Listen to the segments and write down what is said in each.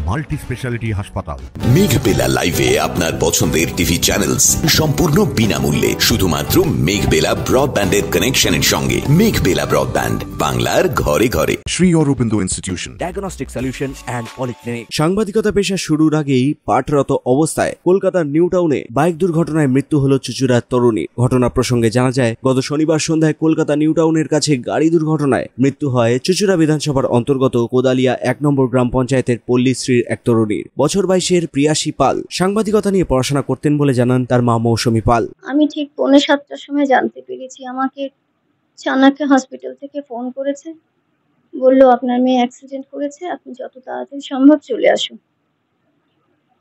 Multi speciality হাসপাতাল। মেঘবেলা লাইভে আপনার পছন্দের টিভি চ্যানেলস সম্পূর্ণ বিনামূল্যে শুধুমাত্র মেঘবেলা ব্রডব্যান্ডের কানেকশনের সঙ্গে। মেঘবেলা ব্রডব্যান্ড, বাংলার ঘরে ঘরে। Sri Aurobindo Institution, diagnostic solution and polyclinic. সাংবাদিকতা পেশা শুরুর আগেই পাঠরত অবস্থায় কলকাতার নিউ টাউনে বাইক দুর্ঘটনায় মৃত্যু হল চুঁচুড়ার তরুণী। ঘটনা প্রসঙ্গে জানা যায়, গত শনিবার সন্ধ্যায় কলকাতা নিউ টাউনের কাছে গাড়ি দুর্ঘটনায় মৃত্যু হয় চুঁচুড়া বিধানসভার অন্তর্গত কোদালিয়া 1 নম্বর গ্রাম পঞ্চায়েতের পল্লীশ্রীর এক তরুণীর। বছর 22-এর প্রিয়াসী পাল সাংবাদিকতা নিয়ে পড়াশোনা করতেন বলে জানান তার মা মৌসুমী পাল। আমি ঠিক 6:45টার সময় জানতে পেরেছি, আমাকে চাণক্য হসপিটাল থেকে ফোন করেছে, বলল আপনার মেয়ে অ্যাক্সিডেন্ট করেছে, আপনি যত তাড়াতাড়ি সম্ভব চলে আসুন।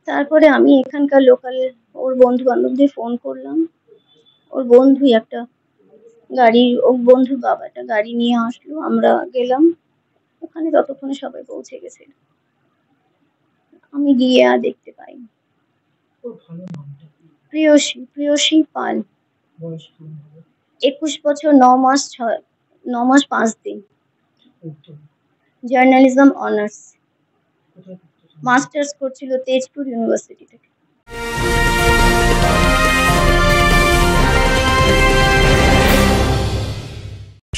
তারপরে আমি এখানকার লোকালের ওর বন্ধু বান্ধবদের ফোন করলাম। ওর বন্ধুই একটা গাড়ি, ওর বন্ধুর বাবা একটা গাড়ি নিয়ে আসলো, আমরা গেলাম ওখানে। ততক্ষণে সবাই পৌঁছে গেছে, আমি গিয়ে আর দেখতে পাইনি। প্রিয়সী পাল, 21 বছর 9 মাস 5 দিন। জার্নালিজম অনার্স, মাস্টার্স করছিল তেজপুর ইউনিভার্সিটি থেকে।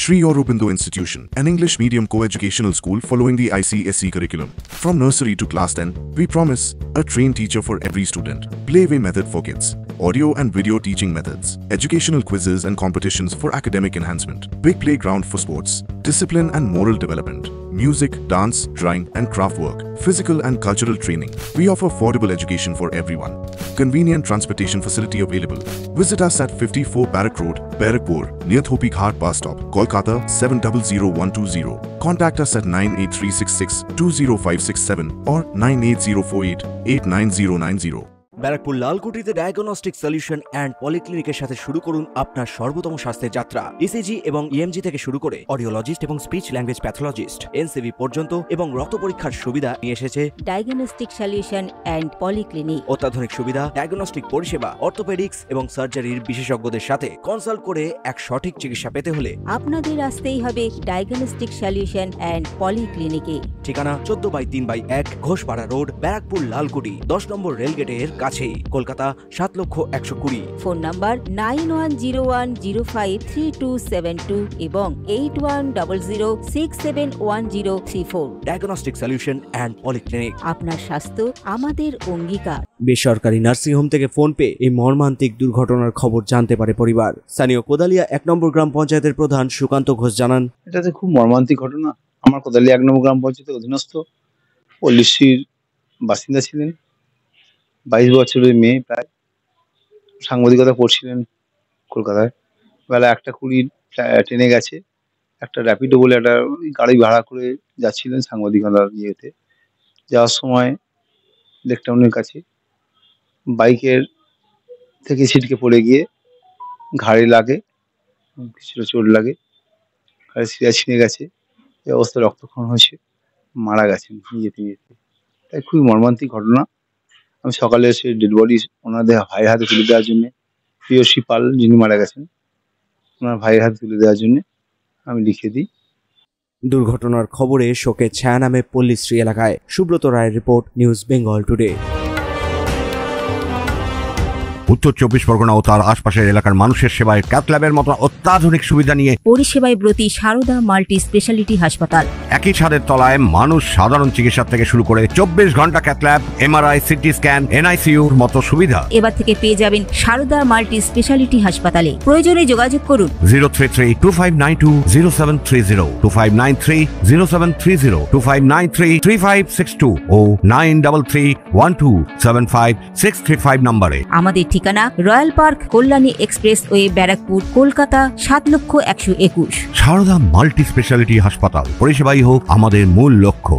Sri Aurobindo Institution, an English medium co-educational school following the ICSE curriculum. From nursery to class 10, we promise a trained teacher for every student, playway method for kids, audio and video teaching methods, educational quizzes and competitions for academic enhancement, big playground for sports, discipline and moral development, music, dance, drawing and craft work, physical and cultural training. We offer affordable education for everyone. Convenient transportation facility available. Visit us at 54 Barrack Road, Barrackpur, near Thopi Ghat bus stop, Kolkata 700120. Contact us at 98366 20567 or 98048 89090. Barrackpore লালকুটিতে diagnostic solution and পলিক্লিনিকের সাথে শুরু করুন আপনার সর্বোত্তম স্বাস্থ্যের যাত্রা। ECG এবং ইএমজি থেকে শুরু করে অডিওলজিস্ট এবং স্পিচ ল্যাঙ্গুয়েজ প্যাথোলজিস্ট, এনসিভি পর্যন্ত এবং রক্ত পরীক্ষার সুবিধা নিয়ে এসেছে ডায়াগনস্টিক সলিউশন অ্যান্ড পলিক্লিনিক। অত্যাধুনিক সুবিধা, ডায়াগনস্টিক পরিষেবা, অর্থোপেডিক্স এবং সার্জারির বিশেষজ্ঞদের সাথে কনসাল্ট করে এক সঠিক চিকিৎসা পেতে হলে আপনাদের আসতেই হবে ডায়াগনস্টিক সলিউশন অ্যান্ড পলিক্লিনিকে। ঠিকানা 14/3/1 ঘোষপাড়া রোড, ব্যারাকপুর লালকুটি, 10 নম্বর রেলগেটের কাছেই, কলকাতা 7,120,000। ফোন নাম্বার 9101053272 এবং 8100671034। Diagnostic solution and polyclinic. আপনার স্বাস্থ্য আমাদের অঙ্গীকার। বেসরকারি নার্সিংহোম থেকে ফোন পেয়ে এই মর্মান্তিক দুর্ঘটনার খবর জানতে পারে পরিবার। স্থানীয় কোদালিয়া 1 নম্বর গ্রাম পঞ্চায়েতের প্রধান সুকান্ত ঘোষ জানান, এটাতে খুব মর্মান্তিক ঘটনা। আমার কোদালিয়া 1 নম্বর গ্রাম পঞ্চায়েতের অধীনস্থ পল্লীশ্রীর বাসিন্দা ছিলেন, 22 বছরের মেয়ে, প্রায় সাংবাদিকতা পড়ছিলেন কলকাতায়। বেলা 1:20 ট্রেনে গেছে, একটা র্যাপিডো বলে একটা গাড়ি ভাড়া করে যাচ্ছিলেন সাংবাদিকতার ইয়েতে। যাওয়ার সময় লেকটাউনের কাছে বাইকের থেকে ছিটকে পড়ে গিয়ে ঘাড়ে লাগে, কিছুটা চোট লাগে, ঘাড়ে শিরা ছিঁড়ে গেছে, এই অবস্থায় রক্তক্ষরণ হয়েছে, মারা গেছেন যেতে যেতে। তাই খুবই মর্মান্তিক ঘটনা। আমি সকালে এসে ডেড বডি ওনাদের ভাইয়ের হাতে তুলে দেওয়ার জন্য, প্রিয়সী পাল যিনি মারা গেছেন ওনার ভাইয়ের হাতে তুলে দেওয়ার জন্য আমি লিখে দিই। দুর্ঘটনার খবরে শোকে ছায়া নামে পল্লীশ্রী এলাকায়। সুব্রত রায়ের রিপোর্ট, নিউজ বেঙ্গল টুডে। উত্তর 24 পরগনা ও তার আশপাশের এলাকার মানুষের সেবায় ক্যাথ ল্যাবের মতো অত্যাধুনিক সুবিধা নিয়ে পরিষেবায় ব্রতী সারদা মাল্টি স্পেশালিটি হাসপাতাল। একই ছাদের তলায় মানুষ সাধারণ চিকিৎসা থেকে শুরু করে 24 ঘন্টা cath lab, MRI, CT scan, এনআইসিইউর মতো সুবিধা এবার থেকে পেয়ে যাবেন সারদা মাল্টি স্পেশালিটি হাসপাতালে। প্রয়োজনে যোগাযোগ করুন 033-2592-0730, 2593-0730, 2593-3562 ও 9331275635 নম্বরে। আমাদের ঠিকানা royal park, Kalyani express way, Barrackpore, Kolkata 7,121,000। Sarada multi speciality হাসপাতাল, পরিষেবাই হোক আমাদের মূল লক্ষ্য।